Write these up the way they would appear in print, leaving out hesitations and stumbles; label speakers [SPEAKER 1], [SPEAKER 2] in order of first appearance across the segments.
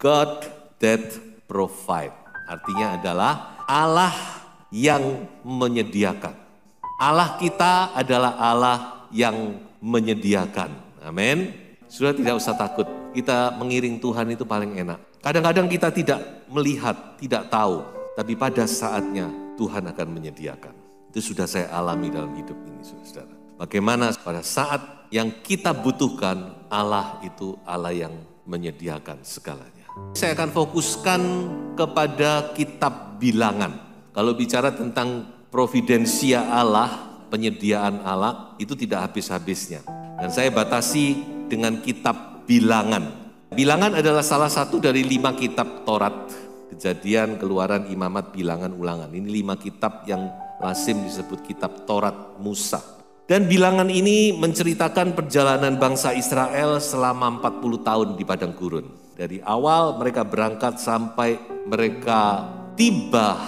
[SPEAKER 1] God that provide, artinya adalah Allah yang menyediakan. Allah kita adalah Allah yang menyediakan. Amin. Sudah tidak usah takut, kita mengiring Tuhan itu paling enak. Kadang-kadang kita tidak melihat, tidak tahu, tapi pada saatnya Tuhan akan menyediakan. Itu sudah saya alami dalam hidup ini, saudara. Bagaimana pada saat yang kita butuhkan, Allah itu Allah yang menyediakan segalanya. Saya akan fokuskan kepada kitab Bilangan. Kalau bicara tentang providensia Allah, penyediaan Allah, itu tidak habis-habisnya. Dan saya batasi dengan kitab Bilangan. Bilangan adalah salah satu dari 5 kitab Taurat. Kejadian, Keluaran, Imamat, Bilangan, Ulangan. Ini 5 kitab yang lazim disebut kitab Taurat Musa. Dan Bilangan ini menceritakan perjalanan bangsa Israel selama 40 tahun di padang gurun. Dari awal mereka berangkat sampai mereka tiba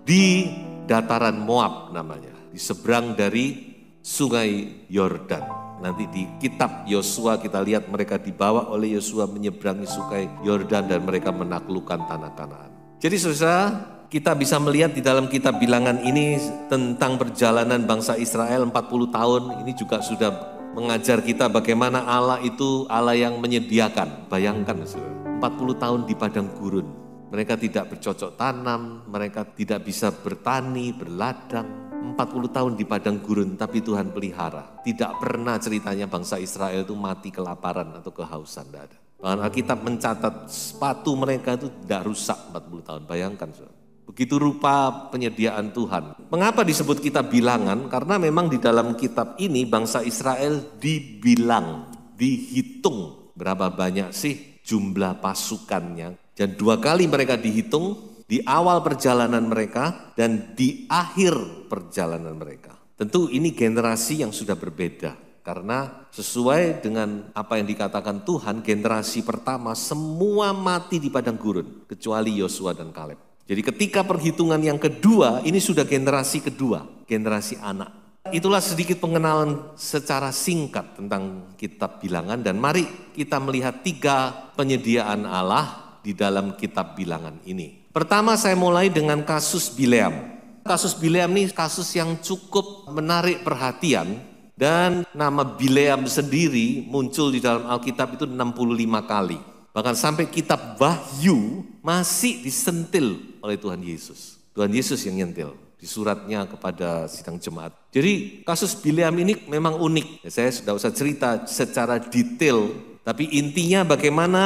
[SPEAKER 1] di dataran Moab namanya. Di seberang dari sungai Yordan. Nanti di kitab Yosua kita lihat mereka dibawa oleh Yosua menyeberangi sungai Yordan dan mereka menaklukkan tanah Kanaan. Jadi saudara, kita bisa melihat di dalam kitab Bilangan ini tentang perjalanan bangsa Israel 40 tahun. Ini juga sudah mengajar kita bagaimana Allah itu Allah yang menyediakan. Bayangkan saudara, 40 tahun di padang gurun. Mereka tidak bercocok tanam, mereka tidak bisa bertani, berladang. 40 tahun di padang gurun, tapi Tuhan pelihara. Tidak pernah ceritanya bangsa Israel itu mati kelaparan atau kehausan, tidak ada. Bahkan Alkitab mencatat sepatu mereka itu tidak rusak 40 tahun. Bayangkan saudara. Begitu rupa penyediaan Tuhan. Mengapa disebut kitab Bilangan? Karena memang di dalam kitab ini bangsa Israel dibilang, dihitung berapa banyak sih jumlah pasukannya. Dan 2 kali mereka dihitung, di awal perjalanan mereka dan di akhir perjalanan mereka. Tentu ini generasi yang sudah berbeda. Karena sesuai dengan apa yang dikatakan Tuhan, generasi pertama semua mati di padang gurun. Kecuali Yosua dan Kaleb. Jadi ketika perhitungan yang kedua, ini sudah generasi kedua, generasi anak. Itulah sedikit pengenalan secara singkat tentang kitab Bilangan. Dan mari kita melihat 3 penyediaan Allah di dalam kitab Bilangan ini. Pertama saya mulai dengan kasus Bileam. Kasus Bileam ini kasus yang cukup menarik perhatian. Dan nama Bileam sendiri muncul di dalam Alkitab itu 65 kali. Bahkan sampai kitab Wahyu masih disentil oleh Tuhan Yesus. Tuhan Yesus yang nyentil di suratnya kepada sidang jemaat. Jadi kasus Bileam ini memang unik. Saya sudah usah cerita secara detail. Tapi intinya bagaimana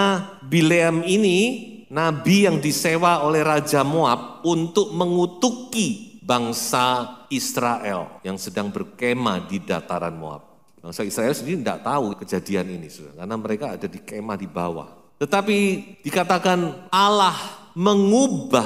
[SPEAKER 1] Bileam ini nabi yang disewa oleh Raja Moab untuk mengutuki bangsa Israel yang sedang berkemah di dataran Moab. Bangsa Israel sendiri tidak tahu kejadian ini, karena mereka ada di kemah di bawah. Tetapi dikatakan Allah mengubah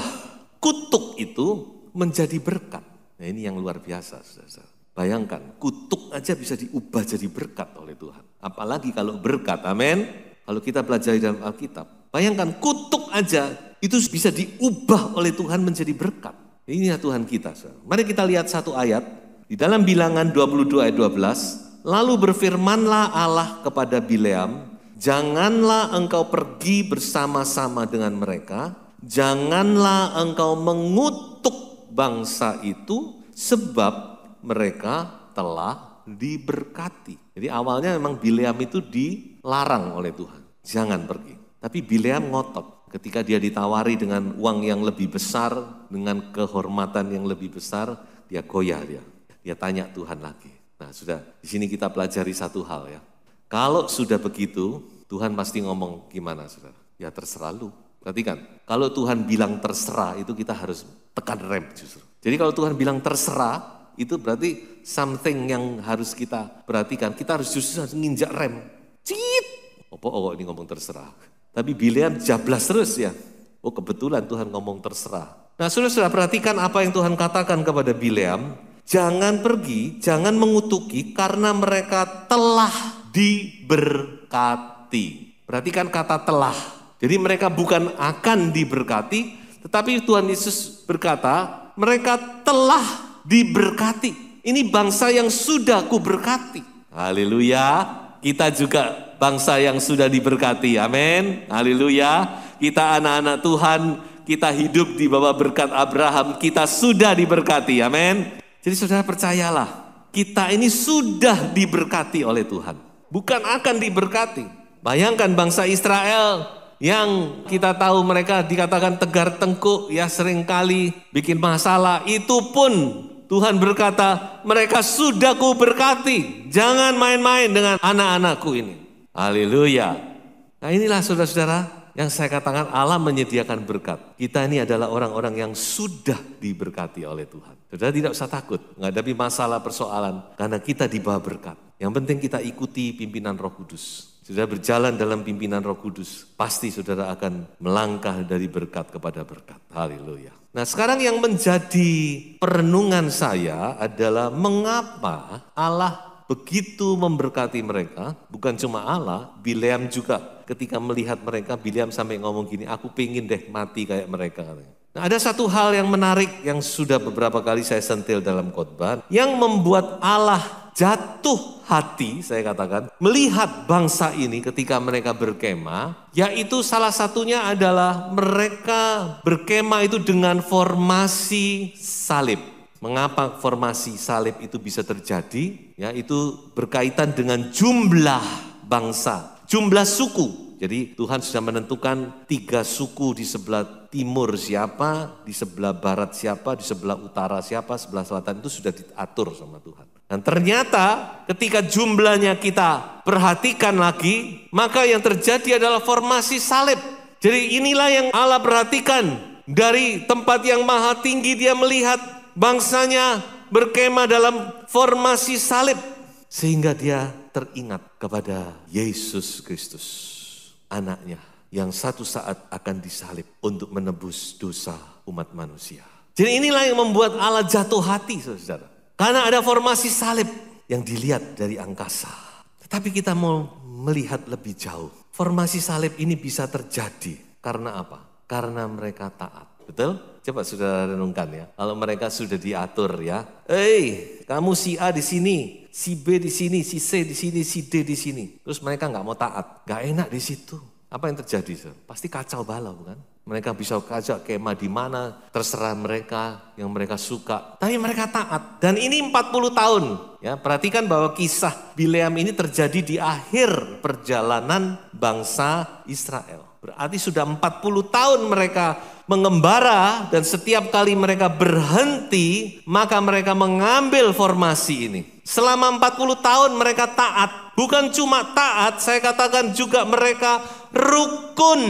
[SPEAKER 1] kutuk itu menjadi berkat. Nah ini yang luar biasa, saudara. Bayangkan, kutuk aja bisa diubah jadi berkat oleh Tuhan. Apalagi kalau berkat, amin. Kalau kita pelajari dalam Alkitab, bayangkan kutuk aja itu bisa diubah oleh Tuhan menjadi berkat. Inilah Tuhan kita, saudara. Mari kita lihat satu ayat di dalam Bilangan 22 ayat 12. Lalu berfirmanlah Allah kepada Bileam, janganlah engkau pergi bersama-sama dengan mereka, janganlah engkau mengutuk bangsa itu, sebab mereka telah diberkati. Jadi awalnya memang Bileam itu dilarang oleh Tuhan, jangan pergi. Tapi Bileam ngotot, ketika dia ditawari dengan uang yang lebih besar, dengan kehormatan yang lebih besar, dia goyah dia. Dia tanya Tuhan lagi. Nah sudah, di sini kita pelajari satu hal ya. Kalau sudah begitu, Tuhan pasti ngomong gimana saudara? Ya terserah lu. Perhatikan, kalau Tuhan bilang terserah itu kita harus tekan rem justru. Jadi kalau Tuhan bilang terserah, itu berarti something yang harus kita perhatikan. Kita harus justru nginjak rem. Cit! Opo ini ngomong terserah. Tapi Bileam jablas terus ya. Oh kebetulan Tuhan ngomong terserah. Nah saudara perhatikan apa yang Tuhan katakan kepada Bileam. Jangan pergi, jangan mengutuki karena mereka telah diberkati. Perhatikan kata telah. Jadi mereka bukan akan diberkati, tetapi Tuhan Yesus berkata, mereka telah diberkati. Ini bangsa yang sudah kuberkati. Haleluya. Kita juga bangsa yang sudah diberkati. Amin. Haleluya. Kita anak-anak Tuhan, kita hidup di bawah berkat Abraham, kita sudah diberkati. Amin. Jadi saudara percayalah, kita ini sudah diberkati oleh Tuhan. Bukan akan diberkati. Bayangkan bangsa Israel yang kita tahu mereka dikatakan tegar tengkuk, ya seringkali bikin masalah. Itu pun Tuhan berkata, mereka sudah kuberkati. Jangan main-main dengan anak-anakku ini. Haleluya. Nah inilah saudara-saudara, yang saya katakan Allah menyediakan berkat. Kita ini adalah orang-orang yang sudah diberkati oleh Tuhan. Saudara tidak usah takut menghadapi masalah persoalan karena kita di bawah berkat. Yang penting kita ikuti pimpinan Roh Kudus. Saudara berjalan dalam pimpinan Roh Kudus, pasti saudara akan melangkah dari berkat kepada berkat. Haleluya. Nah sekarang yang menjadi perenungan saya adalah mengapa Allah begitu memberkati mereka. Bukan cuma Allah, Bileam juga ketika melihat mereka, Bileam sampai ngomong gini, aku pengen deh mati kayak mereka. Nah ada satu hal yang menarik yang sudah beberapa kali saya sentil dalam khotbah, yang membuat Allah jatuh hati, saya katakan, melihat bangsa ini ketika mereka berkemah, yaitu salah satunya adalah mereka berkemah itu dengan formasi salib. Mengapa formasi salib itu bisa terjadi? Ya, itu berkaitan dengan jumlah bangsa, jumlah suku. Jadi Tuhan sudah menentukan 3 suku di sebelah timur siapa, di sebelah barat siapa, di sebelah utara siapa, sebelah selatan itu sudah diatur sama Tuhan. Dan ternyata ketika jumlahnya kita perhatikan lagi, maka yang terjadi adalah formasi salib. Jadi inilah yang Allah perhatikan. Dari tempat yang maha tinggi dia melihat bangsanya berkemah dalam formasi salib. Sehingga dia teringat kepada Yesus Kristus, anaknya yang satu saat akan disalib untuk menebus dosa umat manusia. Jadi inilah yang membuat Allah jatuh hati, saudara. Karena ada formasi salib yang dilihat dari angkasa. Tetapi kita mau melihat lebih jauh. Formasi salib ini bisa terjadi karena apa? Karena mereka taat. Betul? Coba saudara renungkan ya. Kalau mereka sudah diatur ya. Kamu si A di sini, si B di sini, si C di sini, si D di sini. Terus mereka nggak mau taat. Nggak enak di situ. Apa yang terjadi? Sir? Pasti kacau balau kan? Mereka bisa kajak kemah di mana, terserah mereka yang mereka suka. Tapi mereka taat. Dan ini 40 tahun. Ya, perhatikan bahwa kisah Bileam ini terjadi di akhir perjalanan bangsa Israel. Berarti sudah 40 tahun mereka mengembara dan setiap kali mereka berhenti, maka mereka mengambil formasi ini. Selama 40 tahun mereka taat. Bukan cuma taat, saya katakan juga mereka rukun.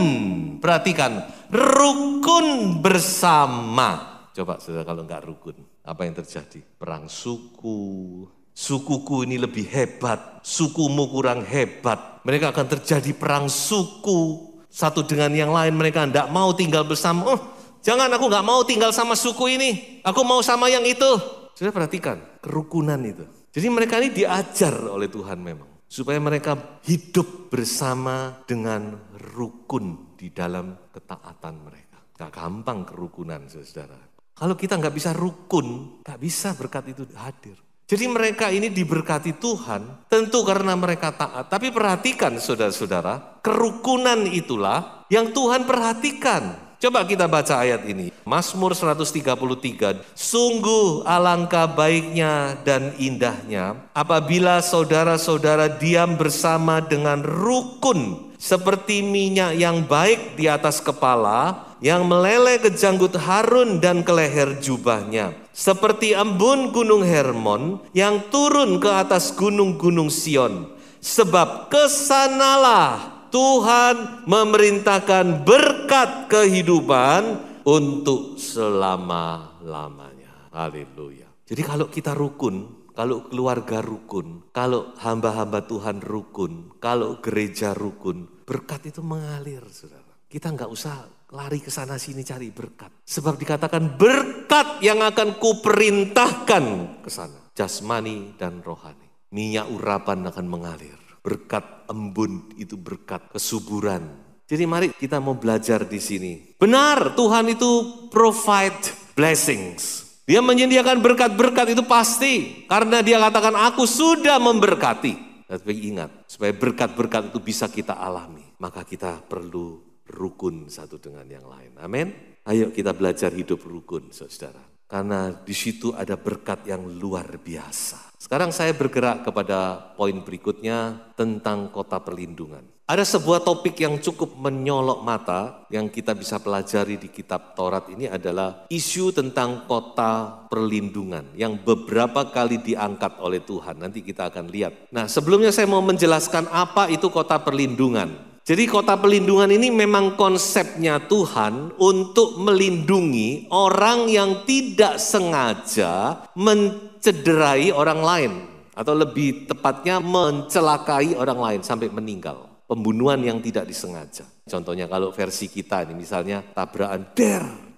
[SPEAKER 1] Perhatikan, rukun bersama. Coba saudara kalau enggak rukun, apa yang terjadi? Perang suku. Sukuku ini lebih hebat, sukumu kurang hebat. Mereka akan terjadi perang suku. Satu dengan yang lain mereka tidak mau tinggal bersama. Jangan, aku nggak mau tinggal sama suku ini. Aku mau sama yang itu. Sudah perhatikan kerukunan itu. Jadi mereka ini diajar oleh Tuhan memang. Supaya mereka hidup bersama dengan rukun di dalam ketaatan mereka. Gak gampang kerukunan saudara. Kalau kita nggak bisa rukun, nggak bisa berkat itu hadir. Jadi mereka ini diberkati Tuhan tentu karena mereka taat. Tapi perhatikan saudara-saudara, kerukunan itulah yang Tuhan perhatikan. Coba kita baca ayat ini. Mazmur 133. Sungguh alangkah baiknya dan indahnya apabila saudara-saudara diam bersama dengan rukun. Seperti minyak yang baik di atas kepala, yang meleleh ke janggut Harun dan ke leher jubahnya. Seperti embun gunung Hermon yang turun ke atas gunung-gunung Sion. Sebab kesanalah Tuhan memerintahkan berkat kehidupan untuk selama-lamanya. Haleluya. Jadi kalau kita rukun, kalau keluarga rukun, kalau hamba-hamba Tuhan rukun, kalau gereja rukun, berkat itu mengalir, saudara. Kita nggak usah lari ke sana sini cari berkat. Sebab dikatakan berkat yang akan kuperintahkan ke sana. Jasmani dan rohani. Minyak urapan akan mengalir. Berkat embun itu berkat kesuburan. Jadi mari kita mau belajar di sini. Benar, Tuhan itu provide blessings. Dia menyediakan berkat-berkat itu pasti. Karena dia katakan aku sudah memberkati. Tapi ingat, supaya berkat-berkat itu bisa kita alami. Maka kita perlu rukun satu dengan yang lain. Amin. Ayo kita belajar hidup rukun, saudara. Karena di situ ada berkat yang luar biasa. Sekarang saya bergerak kepada poin berikutnya tentang kota perlindungan. Ada sebuah topik yang cukup menyolok mata yang kita bisa pelajari di kitab Taurat ini adalah isu tentang kota perlindungan yang beberapa kali diangkat oleh Tuhan. Nanti kita akan lihat. Nah, sebelumnya saya mau menjelaskan apa itu kota perlindungan. Jadi kota perlindungan ini memang konsepnya Tuhan untuk melindungi orang yang tidak sengaja mencederai orang lain. Atau lebih tepatnya mencelakai orang lain sampai meninggal. Pembunuhan yang tidak disengaja. Contohnya kalau versi kita ini misalnya tabrakan,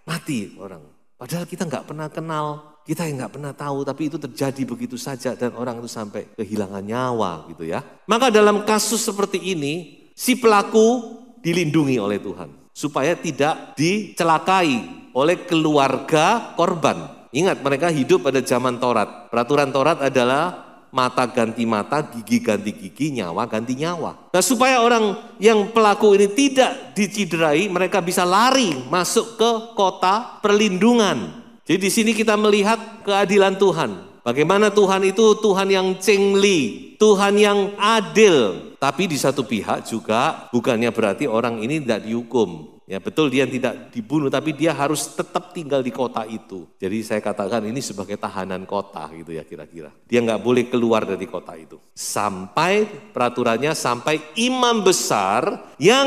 [SPEAKER 1] mati orang. Padahal kita nggak pernah kenal, kita yang nggak pernah tahu, tapi itu terjadi begitu saja dan orang itu sampai kehilangan nyawa gitu ya. Maka dalam kasus seperti ini, si pelaku dilindungi oleh Tuhan. Supaya tidak dicelakai oleh keluarga korban. Ingat mereka hidup pada zaman Taurat. Peraturan Taurat adalah mata ganti mata, gigi ganti gigi, nyawa ganti nyawa. Nah supaya orang yang pelaku ini tidak diciderai, mereka bisa lari masuk ke kota perlindungan. Jadi di sini kita melihat keadilan Tuhan. Bagaimana Tuhan itu Tuhan yang cengli, Tuhan yang adil. Tapi di satu pihak juga bukannya berarti orang ini tidak dihukum. Ya betul dia tidak dibunuh tapi dia harus tetap tinggal di kota itu. Jadi saya katakan ini sebagai tahanan kota gitu ya kira-kira. Dia nggak boleh keluar dari kota itu. Sampai peraturannya sampai imam besar yang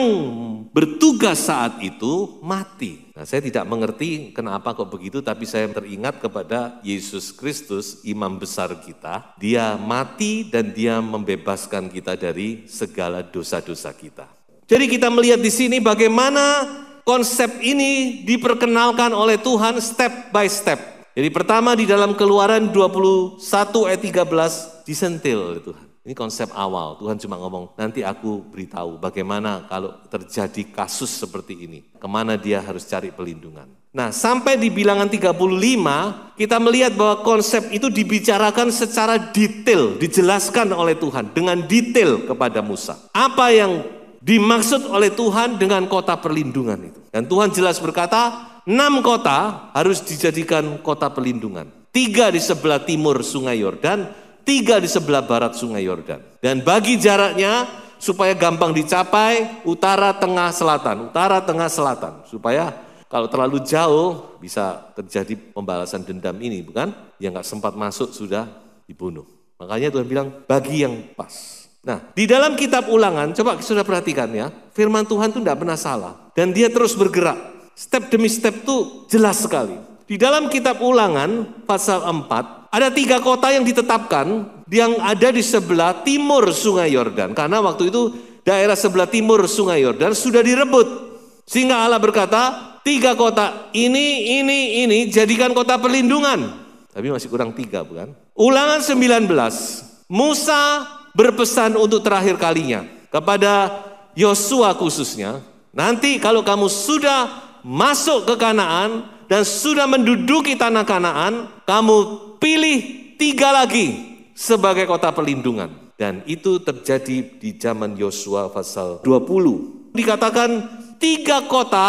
[SPEAKER 1] bertugas saat itu mati. Nah saya tidak mengerti kenapa kok begitu tapi saya teringat kepada Yesus Kristus imam besar kita. Dia mati dan dia membebaskan kita dari segala dosa-dosa kita. Jadi kita melihat di sini bagaimana konsep ini diperkenalkan oleh Tuhan step by step. Jadi pertama di dalam Keluaran 21 ayat 13 disentil oleh Tuhan. Ini konsep awal, Tuhan cuma ngomong nanti aku beritahu bagaimana kalau terjadi kasus seperti ini. Kemana dia harus cari pelindungan. Nah sampai di bilangan 35 kita melihat bahwa konsep itu dibicarakan secara detail, dijelaskan oleh Tuhan dengan detail kepada Musa. Apa yang dimaksud oleh Tuhan dengan kota perlindungan itu. Dan Tuhan jelas berkata, 6 kota harus dijadikan kota perlindungan. 3 di sebelah timur sungai Yordan, 3 di sebelah barat sungai Yordan. Dan bagi jaraknya supaya gampang dicapai, utara, tengah, selatan. Utara, tengah, selatan. Supaya kalau terlalu jauh bisa terjadi pembalasan dendam ini, bukan? Yang gak sempat masuk sudah dibunuh. Makanya Tuhan bilang, bagi yang pas. Nah, di dalam kitab Ulangan, coba sudah perhatikan ya, firman Tuhan itu tidak pernah salah. Dan dia terus bergerak, step demi step itu jelas sekali. Di dalam kitab Ulangan, pasal 4, ada 3 kota yang ditetapkan, yang ada di sebelah timur sungai Yordan. Karena waktu itu daerah sebelah timur sungai Yordan sudah direbut. Sehingga Allah berkata, 3 kota ini jadikan kota perlindungan. Tapi masih kurang 3 bukan? Ulangan 19, Musa berpesan untuk terakhir kalinya kepada Yosua khususnya, nanti kalau kamu sudah masuk ke Kanaan dan sudah menduduki tanah Kanaan, kamu pilih 3 lagi sebagai kota perlindungan. Dan itu terjadi di zaman Yosua pasal 20. Dikatakan 3 kota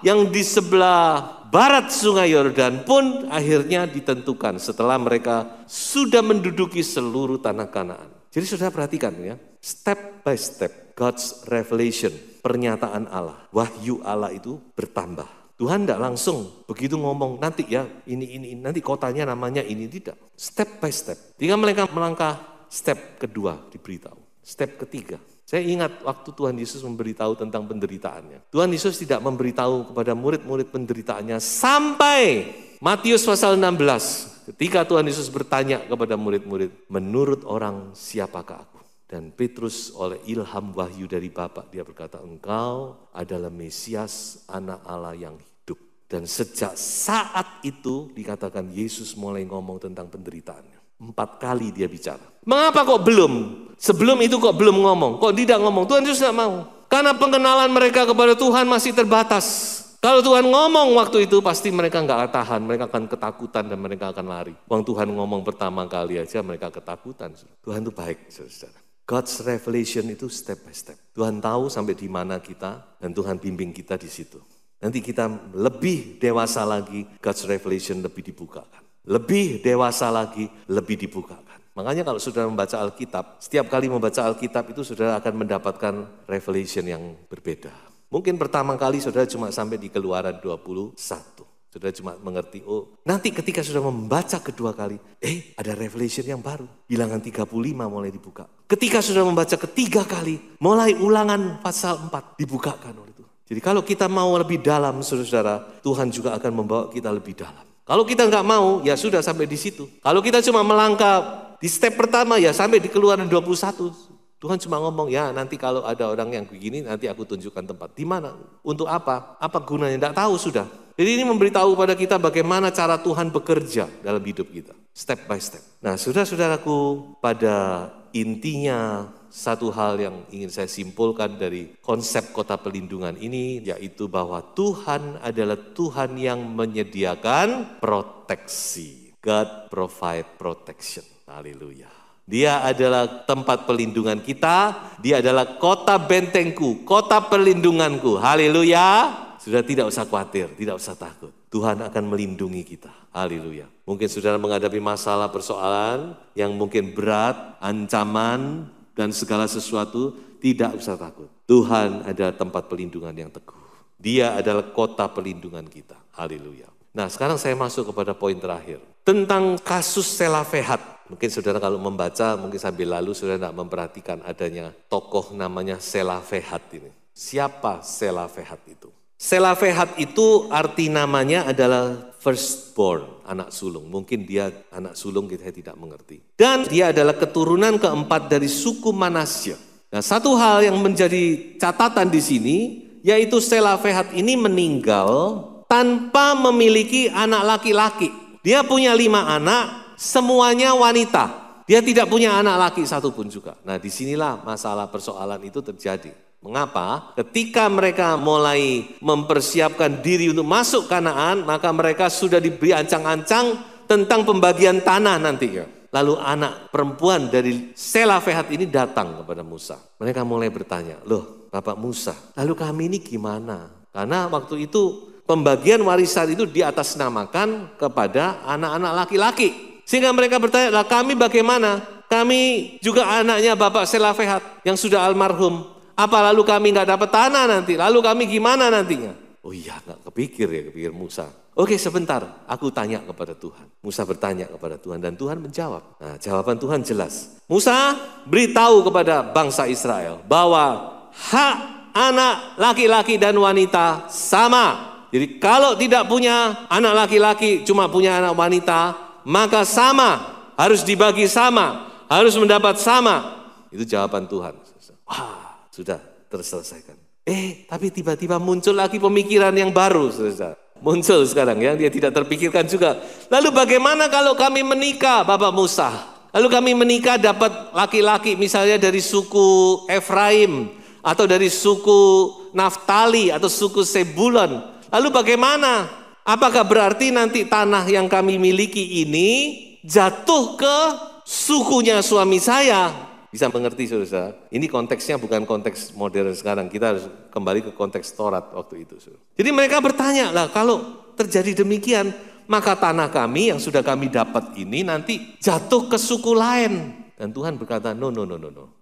[SPEAKER 1] yang di sebelah barat sungai Yordan pun akhirnya ditentukan setelah mereka sudah menduduki seluruh tanah Kanaan. Jadi saudara perhatikan ya, step by step God's revelation, pernyataan Allah, wahyu Allah itu bertambah. Tuhan tidak langsung begitu ngomong nanti ya ini, nanti kotanya namanya ini, tidak. Step by step. Jika mereka melangkah, step kedua diberitahu, step ketiga. Saya ingat waktu Tuhan Yesus memberitahu tentang penderitaannya. Tuhan Yesus tidak memberitahu kepada murid-murid penderitaannya sampai Matius pasal 16. Ketika Tuhan Yesus bertanya kepada murid-murid, menurut orang siapakah aku? Dan Petrus oleh ilham wahyu dari Bapa, dia berkata, engkau adalah Mesias, anak Allah yang hidup. Dan sejak saat itu dikatakan Yesus mulai ngomong tentang penderitaannya. 4 kali dia bicara. Mengapa kok belum? Sebelum itu kok belum ngomong? Kok tidak ngomong? Tuhan Yesus tidak mau. Karena pengenalan mereka kepada Tuhan masih terbatas. Kalau Tuhan ngomong waktu itu pasti mereka nggak tahan, mereka akan ketakutan dan mereka akan lari. Tuhan ngomong pertama kali aja mereka ketakutan. Tuhan itu baik, saudara. God's revelation itu step by step. Tuhan tahu sampai di mana kita dan Tuhan bimbing kita di situ. Nanti kita lebih dewasa lagi, God's revelation lebih dibukakan. Lebih dewasa lagi, lebih dibukakan. Makanya kalau saudara membaca Alkitab, setiap kali membaca Alkitab itu saudara akan mendapatkan revelation yang berbeda. Mungkin pertama kali saudara cuma sampai di Keluaran 21. Saudara cuma mengerti, oh nanti ketika sudah membaca kedua kali, ada revelation yang baru. Bilangan 35 mulai dibuka. Ketika sudah membaca ketiga kali, mulai Ulangan pasal 4 dibukakan oleh Tuhan. Jadi kalau kita mau lebih dalam, saudara, Tuhan juga akan membawa kita lebih dalam. Kalau kita nggak mau, ya sudah sampai di situ. Kalau kita cuma melangkah di step pertama, ya sampai di Keluaran 21. Tuhan cuma ngomong, ya nanti kalau ada orang yang begini, nanti aku tunjukkan tempat. Di mana? Untuk apa? Apa gunanya? Tidak tahu sudah. Jadi ini memberitahu pada kita bagaimana cara Tuhan bekerja dalam hidup kita. Step by step. Nah, saudara-saudaraku, pada intinya satu hal yang ingin saya simpulkan dari konsep kota pelindungan ini, yaitu bahwa Tuhan adalah Tuhan yang menyediakan proteksi. God provide protection. Haleluya. Dia adalah tempat pelindungan kita, dia adalah kota bentengku, kota pelindunganku. Haleluya. Sudah tidak usah khawatir, tidak usah takut. Tuhan akan melindungi kita. Haleluya. Mungkin saudara menghadapi masalah persoalan yang mungkin berat, ancaman, dan segala sesuatu, tidak usah takut. Tuhan adalah tempat pelindungan yang teguh. Dia adalah kota pelindungan kita. Haleluya. Nah, sekarang saya masuk kepada poin terakhir. Tentang kasus Selafehat. Mungkin saudara kalau membaca, mungkin sambil lalu saudara tidak memperhatikan adanya tokoh namanya Selafehat ini. Siapa Selafehat itu? Selafehat itu arti namanya adalah firstborn, anak sulung. Mungkin dia anak sulung, kita tidak mengerti. Dan dia adalah keturunan keempat dari suku Manasye. Nah, satu hal yang menjadi catatan di sini, yaitu Selafehat ini meninggal tanpa memiliki anak laki-laki. Dia punya 5 anak, semuanya wanita. Dia tidak punya anak laki satupun juga. Nah, disinilah masalah persoalan itu terjadi. Mengapa? Ketika mereka mulai mempersiapkan diri untuk masuk Kanaan, maka mereka sudah diberi ancang-ancang tentang pembagian tanah nantinya. Lalu anak perempuan dari Selafehat ini datang kepada Musa. Mereka mulai bertanya, loh Bapak Musa, lalu kami ini gimana? Karena waktu itu pembagian warisan itu diatasnamakan kepada anak-anak laki-laki. Sehingga mereka bertanya, lah kami bagaimana? Kami juga anaknya Bapak Selafehat yang sudah almarhum. Apa lalu kami nggak dapat tanah nanti? Lalu kami gimana nantinya? Oh iya, nggak kepikir Musa. Oke, sebentar, aku tanya kepada Tuhan. Musa bertanya kepada Tuhan dan Tuhan menjawab. Nah, jawaban Tuhan jelas. Musa, beritahu kepada bangsa Israel bahwa hak anak laki-laki dan wanita sama. Jadi kalau tidak punya anak laki-laki, cuma punya anak wanita, maka sama, harus dibagi sama, harus mendapat sama. Itu jawaban Tuhan. Wah. Sudah terselesaikan. Tapi tiba-tiba muncul lagi pemikiran yang baru, saudara. Muncul sekarang ya, dia tidak terpikirkan juga. Lalu bagaimana kalau kami menikah, Bapak Musa? Lalu kami menikah dapat laki-laki misalnya dari suku Efraim, atau dari suku Naftali, atau suku Sebulon. Lalu bagaimana? Apakah berarti nanti tanah yang kami miliki ini jatuh ke sukunya suami saya? Bisa mengerti saudara, ini konteksnya bukan konteks modern sekarang, kita harus kembali ke konteks Taurat waktu itu. Saudara. Jadi mereka bertanya, lah kalau terjadi demikian, maka tanah kami yang sudah kami dapat ini nanti jatuh ke suku lain. Dan Tuhan berkata, no.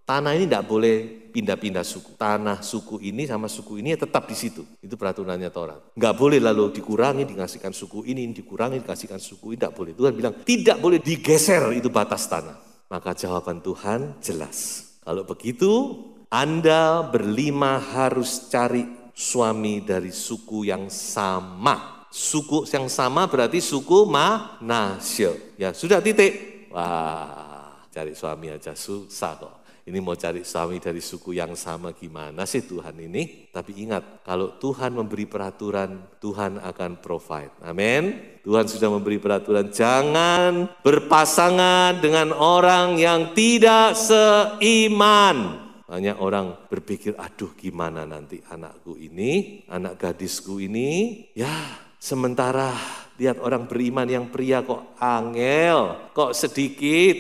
[SPEAKER 1] Tanah ini tidak boleh pindah-pindah suku. Tanah suku ini sama suku ini tetap di situ. Itu peraturannya Taurat. Nggak boleh lalu dikurangi, dikasihkan suku ini, dikurangi, dikasihkan suku ini, tidak boleh. Tuhan bilang, tidak boleh digeser itu batas tanah. Maka jawaban Tuhan jelas. Kalau begitu, Anda berlima harus cari suami dari suku yang sama. Suku yang sama berarti suku Manasye. Ya sudah titik. Wah, cari suami aja susah kok. ini mau cari suami dari suku yang sama gimana sih Tuhan ini? Tapi ingat, kalau Tuhan memberi peraturan, Tuhan akan provide. Amin. Tuhan sudah memberi peraturan, jangan berpasangan dengan orang yang tidak seiman. Banyak orang berpikir, aduh gimana nanti anakku ini, anak gadisku ini, ya sementara lihat orang beriman yang pria kok angel, kok sedikit,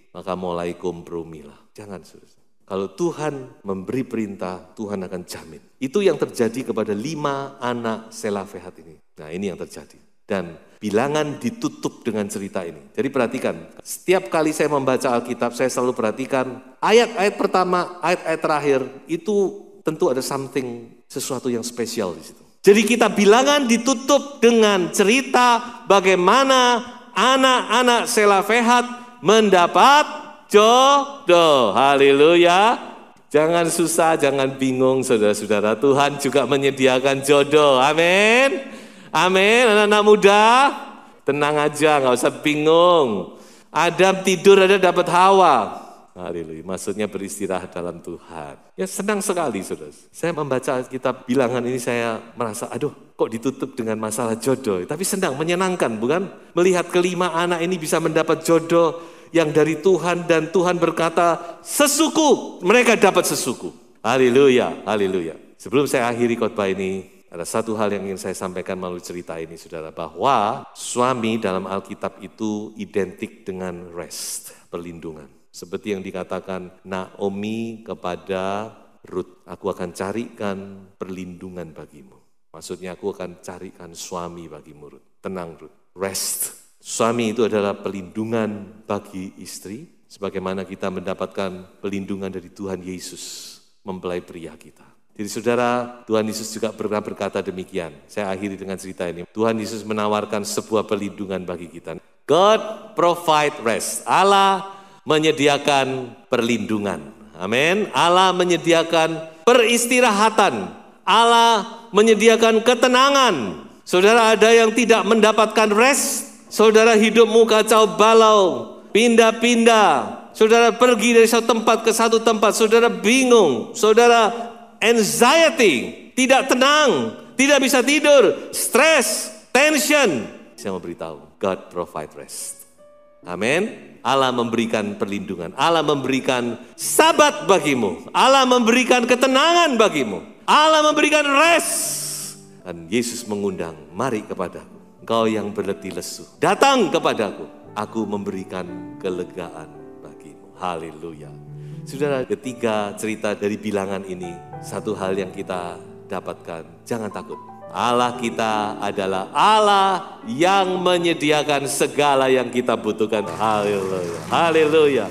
[SPEAKER 1] maka mulai kompromi lah. Jangan, saudara. Kalau Tuhan memberi perintah, Tuhan akan jamin. Itu yang terjadi kepada 5 anak Selofehad ini. Nah, ini yang terjadi. Dan Bilangan ditutup dengan cerita ini. Jadi perhatikan, setiap kali saya membaca Alkitab, saya selalu perhatikan ayat-ayat pertama, ayat-ayat terakhir, itu tentu ada sesuatu yang spesial di situ. Jadi kita Bilangan ditutup dengan cerita bagaimana anak-anak Selofehad mendapat jodoh. Haleluya. Jangan susah, jangan bingung saudara-saudara. Tuhan juga menyediakan jodoh. Amin. Amin. Anak-anak muda, tenang aja, gak usah bingung. Adam tidur ada dapat Hawa. Haleluya. Maksudnya beristirahat dalam Tuhan. Ya senang sekali saudara. Saya membaca kitab Bilangan ini saya merasa, aduh kok ditutup dengan masalah jodoh. Tapi senang, menyenangkan bukan? Melihat kelima anak ini bisa mendapat jodoh yang dari Tuhan. Dan Tuhan berkata, sesuku, mereka dapat sesuku. Haleluya, haleluya. Sebelum saya akhiri khotbah ini, ada satu hal yang ingin saya sampaikan melalui cerita ini saudara. Bahwa suami dalam Alkitab itu identik dengan rest, perlindungan. Seperti yang dikatakan Naomi kepada Rut, aku akan carikan perlindungan bagimu. Maksudnya aku akan carikan suami bagimu Rut. Tenang Rut, rest. Suami itu adalah perlindungan bagi istri. Sebagaimana kita mendapatkan perlindungan dari Tuhan Yesus mempelai pria kita. Jadi saudara, Tuhan Yesus juga pernah berkata demikian. Saya akhiri dengan cerita ini. Tuhan Yesus menawarkan sebuah perlindungan bagi kita. God provide rest. Allah menyediakan perlindungan. Amin. Allah menyediakan peristirahatan. Allah menyediakan ketenangan. Saudara, ada yang tidak mendapatkan rest. Saudara, hidupmu kacau balau, pindah-pindah. Saudara pergi dari satu tempat ke satu tempat. Saudara bingung. Saudara anxiety, tidak tenang, tidak bisa tidur, stres, tension. Saya mau beritahu, God provide rest. Amin. Allah memberikan perlindungan, Allah memberikan sabat bagimu, Allah memberikan ketenangan bagimu, Allah memberikan rest. Dan Yesus mengundang, mari kepadaku, engkau yang berletih lesu, datang kepadaku, aku memberikan kelegaan bagimu. Haleluya. Saudara, ketiga cerita dari Bilangan ini, satu hal yang kita dapatkan, jangan takut. Allah kita adalah Allah yang menyediakan segala yang kita butuhkan. Haleluya. Haleluya.